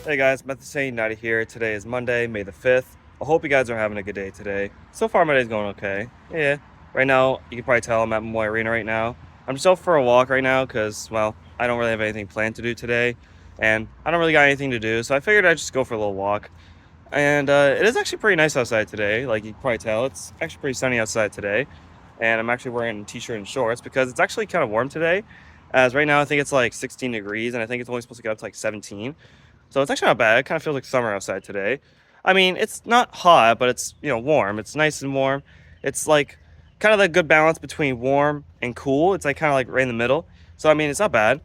Hey guys, Methane United here. Today is Monday, May the 5th. I hope you guys are having a good day today. So far, my day's going okay. Yeah, right now, you can probably tell I'm at Moy Arena right now. I'm just out for a walk right now because, well, I don't really have anything planned to do today. And I don't really got anything to do, so I figured I'd just go for a little walk. And it is actually pretty nice outside today. Like you can probably tell, it's actually pretty sunny outside today. And I'm actually wearing a t-shirt and shorts because it's actually kind of warm today. As right now, I think it's like 16 degrees, and I think it's only supposed to get up to like 17. So it's actually not bad. It kind of feels like summer outside today. I mean, it's not hot, but it's, warm. It's nice and warm. It's like kind of the good balance between warm and cool. It's like kind of like right in the middle. So, I mean, it's not bad.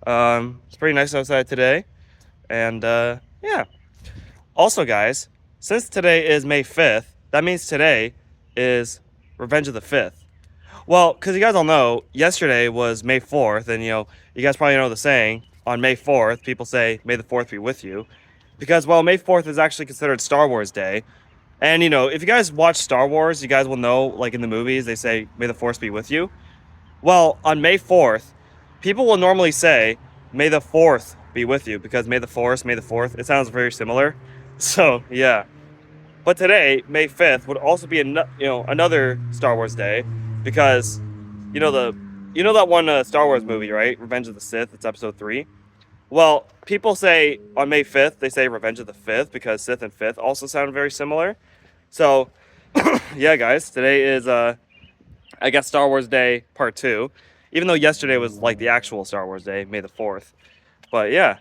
It's pretty nice outside today. And, yeah. Also, guys, since today is May 5th, that means today is Revenge of the 5th. Well, because you guys all know, yesterday was May 4th, and, you guys probably know the saying, on May 4th, people say, May the 4th be with you. Because, well, May 4th is actually considered Star Wars Day. And, if you guys watch Star Wars, you guys will know, like in the movies, they say, May the Force be with you. Well, on May 4th, people will normally say, May the 4th be with you, because May the Force, May the 4th, it sounds very similar. So, yeah. But today, May 5th, would also be another Star Wars Day, because, that one Star Wars movie, right? Revenge of the Sith, it's episode 3. Well, people say on May 5th, they say Revenge of the 5th because Sith and 5th also sound very similar. So, yeah, guys, today is, I guess, Star Wars Day Part 2. Even though yesterday was like the actual Star Wars Day, May the 4th. But, yeah,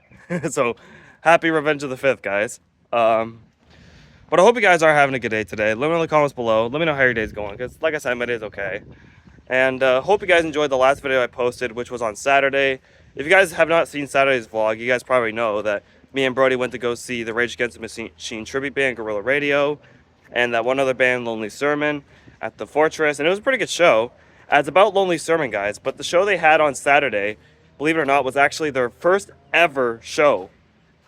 so happy Revenge of the 5th, guys. But I hope you guys are having a good day today. Let me know in the comments below. Let me know how your day's going because, like I said, my day's okay. And hope you guys enjoyed the last video I posted, which was on Saturday. If you guys have not seen Saturday's vlog, you guys probably know that me and Brody went to go see the Rage Against the Machine tribute band, Guerrilla Radio, and that one other band, Lonely Sermon, at the Fortress. And it was a pretty good show. It's about Lonely Sermon, guys. But the show they had on Saturday, believe it or not, was actually their first ever show.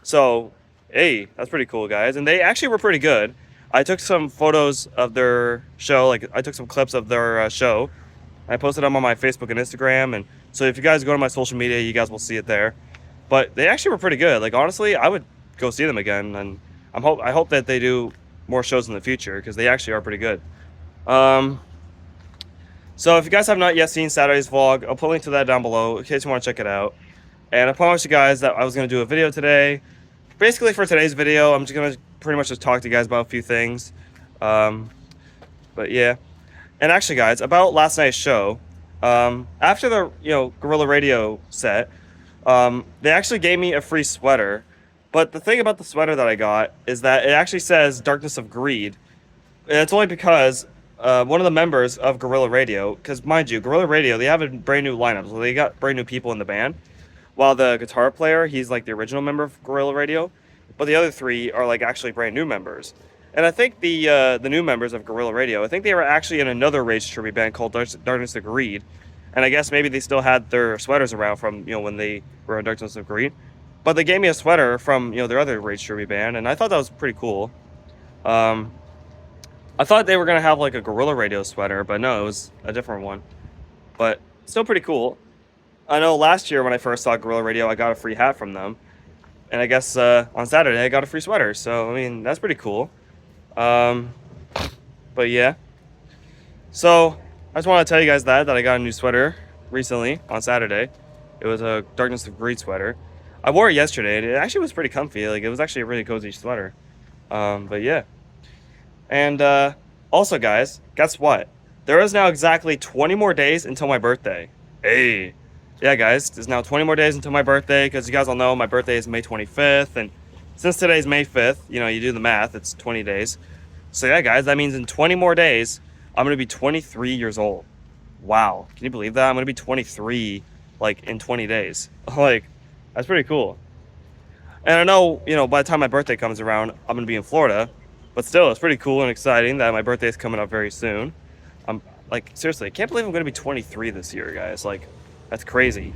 So, hey, that's pretty cool, guys. And they actually were pretty good. I took some photos of their show. Like, I took some clips of their show. I posted them on my Facebook and Instagram, and so if you guys go to my social media, you guys will see it there. But they actually were pretty good. Like, honestly, I would go see them again, and I hope that they do more shows in the future because they actually are pretty good. So if you guys have not yet seen Saturday's vlog, I'll put a link to that down below in case you want to check it out. And I promised you guys that I was going to do a video today. Basically, for today's video, I'm just going to pretty much just talk to you guys about a few things. But yeah. And actually, guys, about last night's show, after the Guerrilla Radio set, they actually gave me a free sweater. But the thing about the sweater that I got is that it actually says Darkness of Greed. And it's only because one of the members of Guerrilla Radio, because mind you, Guerrilla Radio, they have a brand new lineup, so they got brand new people in the band. While the guitar player, he's like the original member of Guerrilla Radio, but the other three are like actually brand new members. And I think the new members of Guerrilla Radio, I think they were actually in another Rage tribute band called Darkness of Greed. And I guess maybe they still had their sweaters around from, when they were in Darkness of Greed. But they gave me a sweater from, their other Rage tribute band, and I thought that was pretty cool. I thought they were going to have like a Guerrilla Radio sweater, but no, it was a different one. But still pretty cool. I know last year when I first saw Guerrilla Radio, I got a free hat from them. And I guess on Saturday I got a free sweater. So, I mean, that's pretty cool. But yeah, so I just want to tell you guys that I got a new sweater recently on Saturday. It was a Darkness of Greed sweater. I wore it yesterday and it actually was pretty comfy. Like, it was actually a really cozy sweater. But yeah. And also, guys, guess what? There is now exactly 20 more days until my birthday. Hey. Yeah, guys, there's now 20 more days until my birthday because you guys all know my birthday is May 25th, and since today's May 5th, you do the math, it's 20 days. So yeah, guys, that means in 20 more days, I'm going to be 23 years old. Wow. Can you believe that? I'm going to be 23, like, in 20 days. Like, that's pretty cool. And I know, by the time my birthday comes around, I'm going to be in Florida. But still, it's pretty cool and exciting that my birthday is coming up very soon. I'm, like, seriously, I can't believe I'm going to be 23 this year, guys. Like, that's crazy.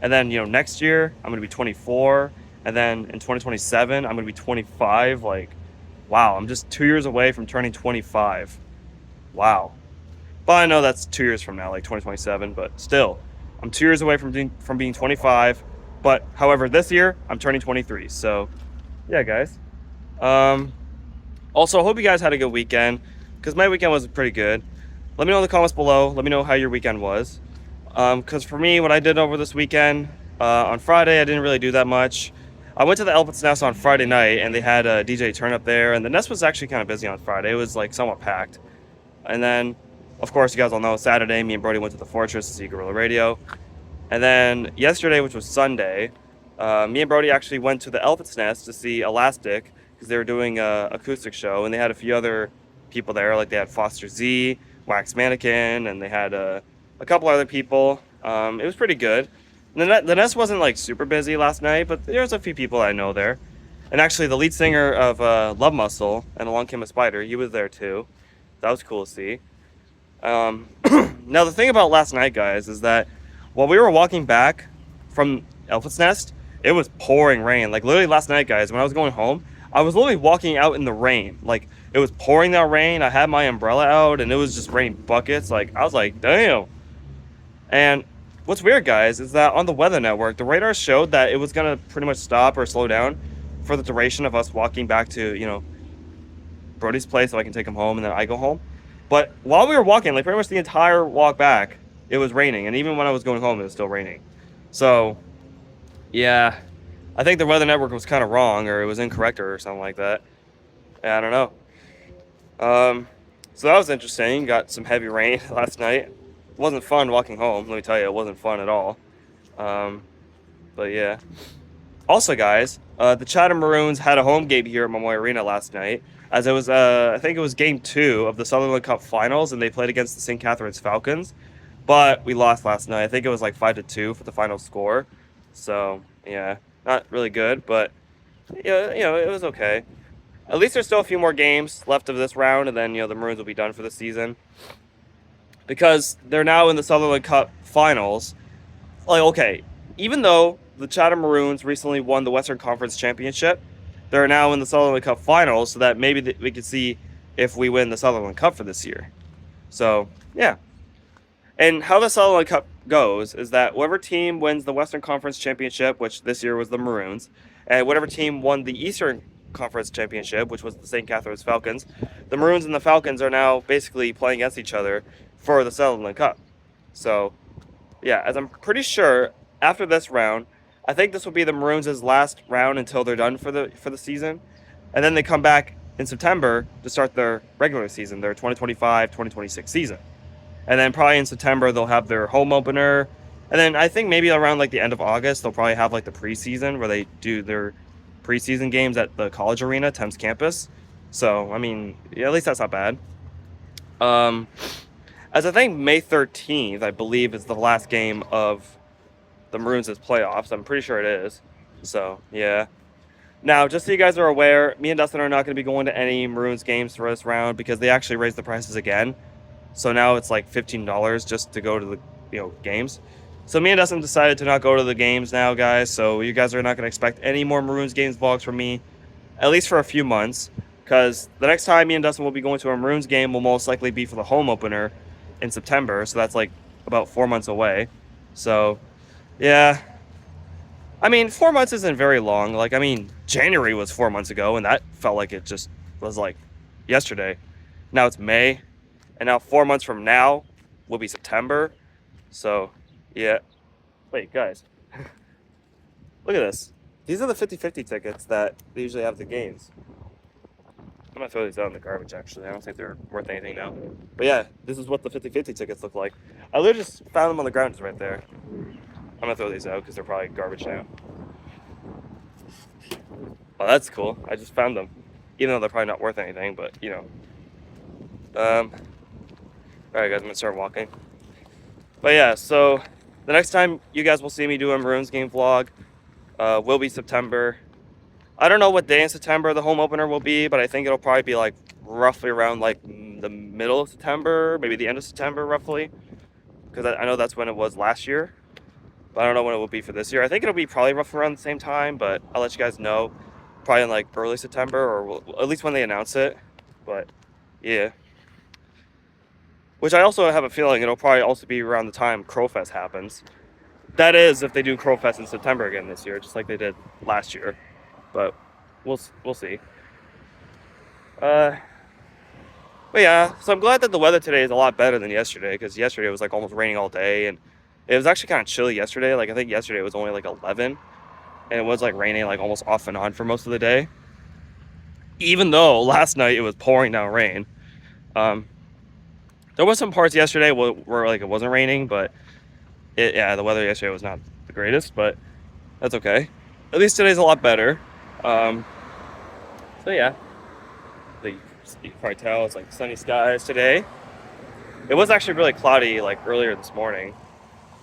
And then, next year, I'm going to be 24. And then in 2027, I'm going to be 25. Like, wow, I'm just 2 years away from turning 25. Wow. But I know that's 2 years from now, like 2027. But still, I'm 2 years away from being 25. But, however, this year, I'm turning 23. So, yeah, guys. Um, Also, I hope you guys had a good weekend, because my weekend was pretty good. Let me know in the comments below. Let me know how your weekend was. Because for me, what I did over this weekend, on Friday, I didn't really do that much. I went to the Elephant's Nest on Friday night, and they had a DJ turn up there, and the Nest was actually kind of busy on Friday. It was like somewhat packed. And then, of course, you guys all know, Saturday, me and Brody went to the Fortress to see Guerrilla Radio. And then yesterday, which was Sunday, me and Brody actually went to the Elephant's Nest to see Elastic, because they were doing a acoustic show, and they had a few other people there. Like they had Foster Z, Wax Mannequin, and they had a couple other people. It was pretty good. And the Nest wasn't like super busy last night, but there was a few people I know there. And actually, the lead singer of Love Muscle and Along Came a Spider, he was there too. That was cool to see. Now the thing about last night, guys, is that while we were walking back from Elephant's Nest, it was pouring rain. Like literally last night, guys, when I was going home, I was literally walking out in the rain. Like it was pouring down rain. I had my umbrella out and it was just raining buckets. Like I was like, damn. And what's weird, guys, is that on the weather network, the radar showed that it was gonna pretty much stop or slow down for the duration of us walking back to, Brody's place so I can take him home and then I go home. But while we were walking, like pretty much the entire walk back, it was raining. And even when I was going home, it was still raining. So, yeah, I think the weather network was kind of wrong, or it was incorrect or something like that. Yeah, I don't know. So that was interesting. Got some heavy rain last night. It wasn't fun walking home, let me tell you. It wasn't fun at all. But yeah. Also, guys, the Chatham Maroons had a home game here at Memorial Arena last night, as it was, I think it was Game 2 of the Sutherland Cup Finals, and they played against the St. Catharines Falcons. But we lost last night. I think it was like 5-2 for the final score. So, yeah, not really good, but, it was okay. At least there's still a few more games left of this round, and then, the Maroons will be done for the season. Because they're now in the Sutherland Cup Finals. Like, okay, even though the Chatham Maroons recently won the Western Conference Championship, they're now in the Sutherland Cup Finals, so that maybe we could see if we win the Sutherland Cup for this year. So, yeah. And how the Sutherland Cup goes is that whatever team wins the Western Conference Championship, which this year was the Maroons, and whatever team won the Eastern Conference Championship, which was the St. Catharines Falcons, the Maroons and the Falcons are now basically playing against each other for the Sutherland Cup. So, yeah, as I'm pretty sure, after this round, I think this will be the Maroons' last round until they're done for the season. And then they come back in September to start their regular season, their 2025-2026 season. And then probably in September, they'll have their home opener. And then I think maybe around like the end of August, they'll probably have like the preseason where they do their preseason games at the college arena, Thames campus. So, I mean, yeah, at least that's not bad. As I think May 13th, I believe, is the last game of the Maroons' playoffs. I'm pretty sure it is. So, yeah. Now, just so you guys are aware, me and Dustin are not going to be going to any Maroons games for this round because they actually raised the prices again. So now it's like $15 just to go to the games. So me and Dustin decided to not go to the games now, guys. So you guys are not going to expect any more Maroons games vlogs from me, at least for a few months. Because the next time me and Dustin will be going to a Maroons game will most likely be for the home opener in September. So that's like about 4 months away. So, yeah. I mean, 4 months isn't very long. Like, I mean, January was 4 months ago, and that felt like it just was like yesterday. Now it's May. And now 4 months from now will be September. So, yeah. Wait, guys. Look at this. These are the 50-50 tickets that they usually have at the games. I'm going to throw these out in the garbage, actually. I don't think they're worth anything now. But yeah, this is what the 50-50 tickets look like. I literally just found them on the ground just right there. I'm going to throw these out because they're probably garbage now. Oh, that's cool. I just found them. Even though they're probably not worth anything, but, Alright guys, I'm going to start walking. But yeah, so the next time you guys will see me do a Maroons game vlog will be September. I don't know what day in September the home opener will be, but I think it'll probably be like roughly around like the middle of September, maybe the end of September roughly. Because I know that's when it was last year. But I don't know when it will be for this year. I think it'll be probably roughly around the same time, but I'll let you guys know. Probably in like early September, or at least when they announce it. But yeah. Which I also have a feeling it'll probably also be around the time Crowfest happens. That is, if they do Crowfest in September again this year, just like they did last year. But we'll see. But yeah, so I'm glad that the weather today is a lot better than yesterday, because yesterday it was like almost raining all day, and it was actually kind of chilly yesterday. Like I think yesterday it was only like 11, and it was like raining like almost off and on for most of the day. Even though last night it was pouring down rain. There was some parts yesterday where like it wasn't raining, but the weather yesterday was not the greatest, but that's okay. At least today's a lot better. So yeah, you can probably tell it's like sunny skies today. It was actually really cloudy like earlier this morning.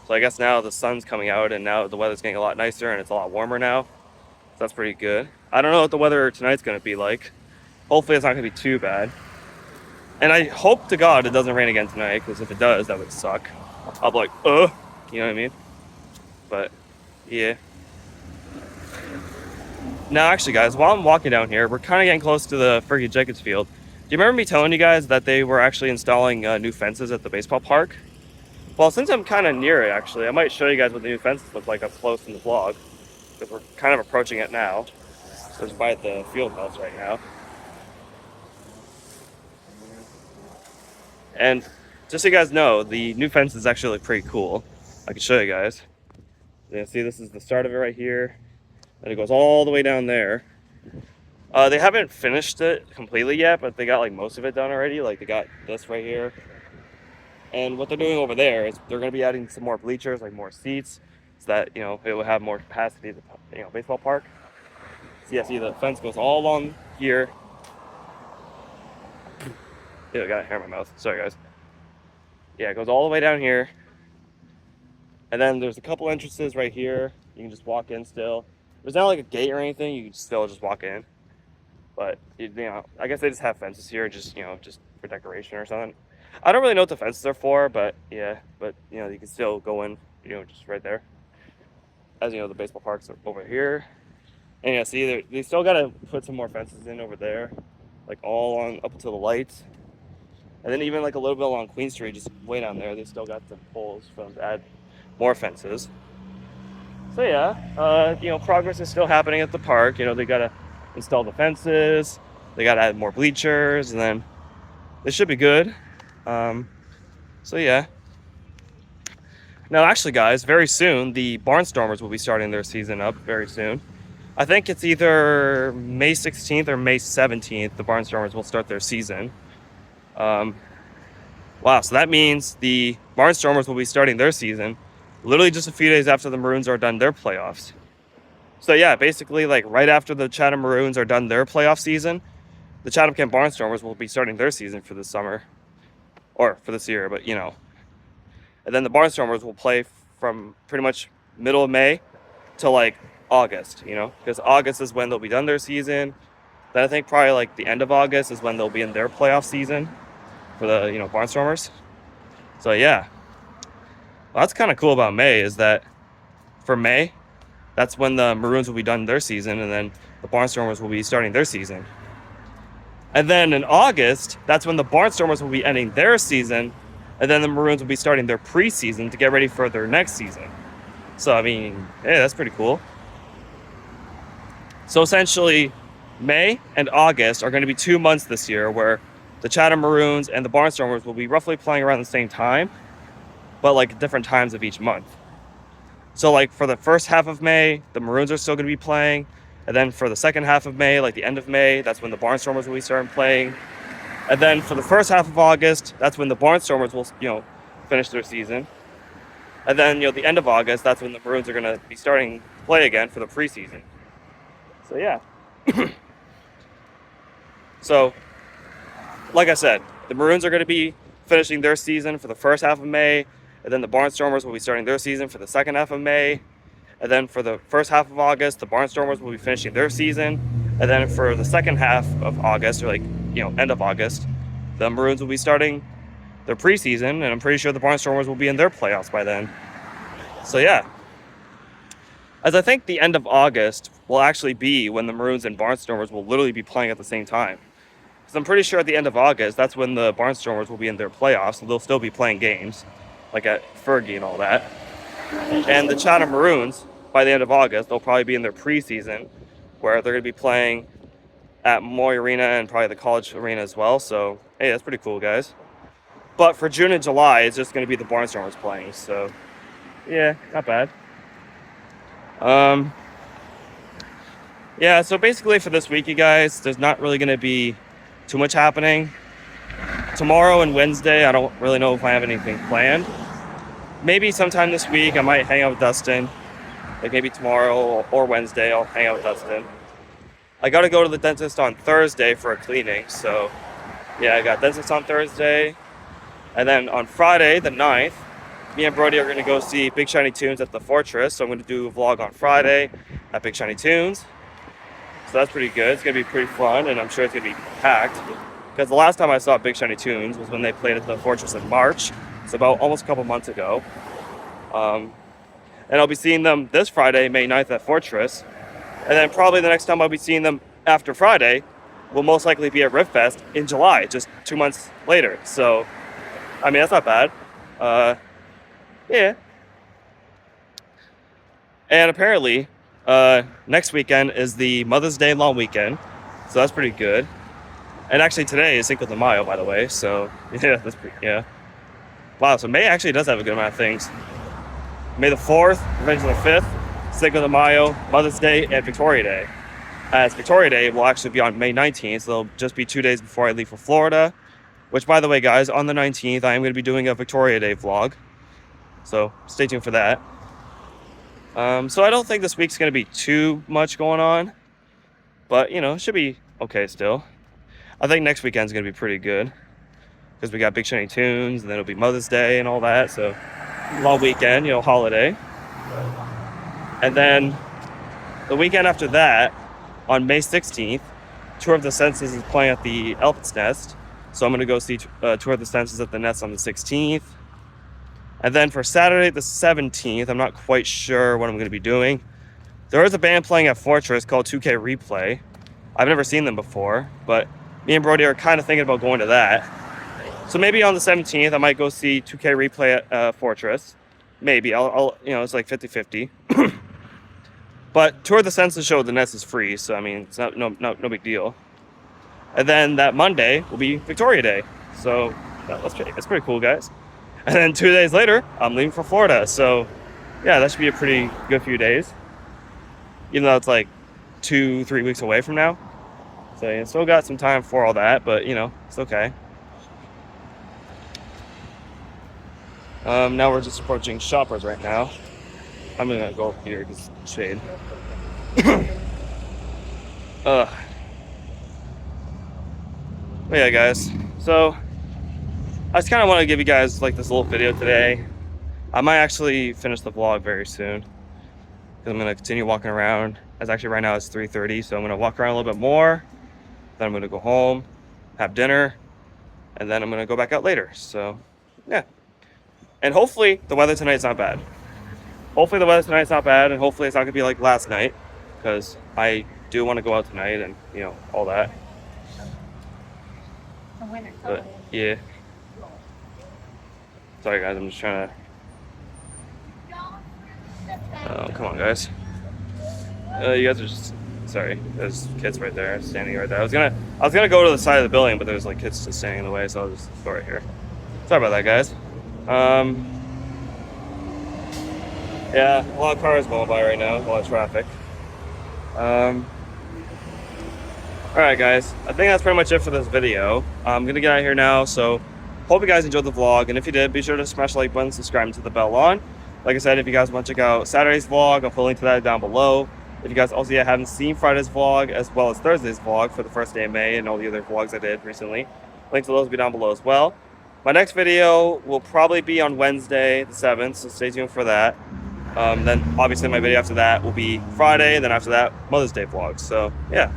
So I guess now the sun's coming out and now the weather's getting a lot nicer and it's a lot warmer now. So that's pretty good. I don't know what the weather tonight's going to be like. Hopefully it's not going to be too bad. And I hope to God it doesn't rain again tonight, because if it does, that would suck. I'll be like, you know what I mean? But, yeah. Now, actually, guys, while I'm walking down here, we're kind of getting close to the Fergie Jenkins field. Do you remember me telling you guys that they were actually installing new fences at the baseball park? Well, since I'm kind of near it, actually, I might show you guys what the new fences look like up close in the vlog, because we're kind of approaching it now. So it's by the field house right now. And just so you guys know, the new fence is actually pretty cool. I can show you guys. You see, this is the start of it right here, and it goes all the way down there. They haven't finished it completely yet, but they got like most of it done already. Like they got this right here. And what they're doing over there is they're going to be adding some more bleachers, like more seats, so that, you know, it will have more capacity to, you know, baseball park. So yeah, see the fence goes all along here. Yeah, I got hair in my mouth. Sorry, guys. Yeah, it goes all the way down here. And then there's a couple entrances right here. You can just walk in still. There's not like a gate or anything. You can still just walk in. But, you know, I guess they just have fences here just, you know, just for decoration or something. I don't really know what the fences are for, but yeah. But, you know, you can still go in, you know, just right there. As you know, the baseball park's over here. And yeah, see, they still got to put some more fences in over there. Like all on up until the lights. And then even like a little bit along Queen Street, just way down there, they still got some poles for them to add more fences. So yeah, you know, progress is still happening at the park. You know, they gotta install the fences, they gotta add more bleachers, and then this should be good. So yeah. Now actually, guys, very soon, the Barnstormers will be starting their season up very soon. I think it's either May 16th or May 17th, the Barnstormers will start their season. Wow, so that means the Barnstormers will be starting their season literally just a few days after the Maroons are done their playoffs. So yeah, basically like right after the Chatham Maroons are done their playoff season, the Chatham Kent Barnstormers will be starting their season for this summer. Or for this year, but you know. And then the Barnstormers will play from pretty much middle of May till like August, you know, because August is when they'll be done their season. Then I think probably like the end of August is when they'll be in their playoff season for the, you know, Barnstormers. So yeah, well, that's kind of cool about May is that for May, that's when the Maroons will be done their season, and then the Barnstormers will be starting their season. And then in August, that's when the Barnstormers will be ending their season, and then the Maroons will be starting their preseason to get ready for their next season. So I mean, yeah, that's pretty cool. So essentially, May and August are going to be 2 months this year where the Chatham Maroons and the Barnstormers will be roughly playing around the same time, but like different times of each month. So like for the first half of May, the Maroons are still going to be playing. And then for the second half of May, like the end of May, that's when the Barnstormers will be starting playing. And then for the first half of August, that's when the Barnstormers will, you know, finish their season. And then, you know, the end of August, that's when the Maroons are going to be starting to play again for the preseason. So yeah. So, like I said, the Maroons are going to be finishing their season for the first half of May, and then the Barnstormers will be starting their season for the second half of May, and then for the first half of August, the Barnstormers will be finishing their season, and then for the second half of August, or like, you know, end of August, the Maroons will be starting their preseason, and I'm pretty sure the Barnstormers will be in their playoffs by then. So yeah. As I think the end of August will actually be when the Maroons and Barnstormers will literally be playing at the same time. Because I'm pretty sure at the end of August, that's when the Barnstormers will be in their playoffs, and they'll still be playing games, like at Fergie and all that. And the Chatham Maroons, by the end of August, they'll probably be in their preseason, where they're going to be playing at Moy Arena and probably the college arena as well. So, hey, that's pretty cool, guys. But for June and July, it's just going to be the Barnstormers playing. So, yeah, not bad. Yeah, so basically for this week, you guys, there's not really going to be too much happening. Tomorrow and Wednesday, I don't really know if I have anything planned. Maybe sometime this week, I might hang out with Dustin. Like maybe tomorrow or Wednesday, I'll hang out with Dustin. I got to go to the dentist on Thursday for a cleaning. So, yeah, I got dentist on Thursday. And then on Friday, the 9th, me and Brody are going to go see Big Shiny Tunes at the Fortress. So I'm going to do a vlog on Friday at Big Shiny Tunes. So that's pretty good. It's going to be pretty fun, and I'm sure it's going to be packed. Because the last time I saw Big Shiny Tunes was when they played at the Fortress in March. It's about almost a couple months ago. And I'll be seeing them this Friday, May 9th at Fortress. And then probably the next time I'll be seeing them after Friday will most likely be at Riffest in July, just 2 months later. So, I mean, that's not bad. Yeah. And apparently, next weekend is the Mother's Day long weekend. So that's pretty good. And actually today is Cinco de Mayo, by the way. So, yeah, that's pretty, yeah. Wow, so May actually does have a good amount of things. May the 4th, Revenge of the 5th, Cinco de Mayo, Mother's Day, and Victoria Day. As Victoria Day will actually be on May 19th, so it'll just be 2 days before I leave for Florida. Which, by the way, guys, on the 19th, I am going to be doing a Victoria Day vlog. So stay tuned for that. So I don't think this week's going to be too much going on. But, you know, it should be okay still. I think next weekend's going to be pretty good. Because we got Big Shiny Tunes, and then it'll be Mother's Day and all that. So, long weekend, you know, holiday. And then the weekend after that, on May 16th, Tour of the Senses is playing at the Elephant's Nest. So I'm going to go see Tour of the Senses at the Nest on the 16th. And then for Saturday the 17th, I'm not quite sure what I'm going to be doing. There is a band playing at Fortress called 2K Replay. I've never seen them before, but me and Brody are kind of thinking about going to that. So maybe on the 17th, I might go see 2K Replay at Fortress. Maybe. I'll you know, it's like 50-50. But Tour of the Senses show at the Nest is free, so I mean, it's no big deal. And then that Monday will be Victoria Day. So that's pretty cool, guys. And then 2 days later, I'm leaving for Florida. So yeah, that should be a pretty good few days. Even though it's like 2-3 weeks away from now. So yeah, still got some time for all that, but you know, it's okay. Now we're just approaching Shoppers right now. I'm gonna go up here because it's shade. But yeah, guys. So I just kind of want to give you guys like this little video today. I might actually finish the vlog very soon because I'm gonna continue walking around. As actually right now it's 3:30, so I'm gonna walk around a little bit more. Then I'm gonna go home, have dinner, and then I'm gonna go back out later. So yeah. And hopefully the weather tonight's not bad. Hopefully the weather tonight's not bad, and hopefully it's not gonna be like last night, because I do want to go out tonight and you know all that. But yeah. Sorry guys, I'm just trying to. Oh, come on guys. You guys are just sorry. There's kids right there, standing right there. I was gonna go to the side of the building, but there's like kids just standing in the way, so I'll just go right here. Sorry about that, guys. Yeah, a lot of cars going by right now, a lot of traffic. Alright guys, I think that's pretty much it for this video. I'm gonna get out of here now, so hope you guys enjoyed the vlog, and if you did, be sure to smash the like button, subscribe to the bell on. Like I said, if you guys want to check out Saturday's vlog, I'll put a link to that down below. If you guys also yet haven't seen Friday's vlog, as well as Thursday's vlog for the first day of May and all the other vlogs I did recently, links to those will be down below as well. My next video will probably be on Wednesday the 7th, so stay tuned for that. Then obviously my video after that will be Friday, and then after that, Mother's Day vlogs. So yeah.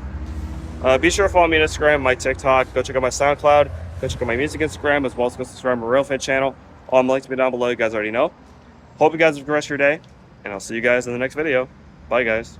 Be sure to follow me on Instagram, my TikTok, go check out my SoundCloud, go check out my music Instagram, as well as go subscribe to my Real Fan channel. All my links will be down below, you guys already know. Hope you guys have a good rest of your day, and I'll see you guys in the next video. Bye guys.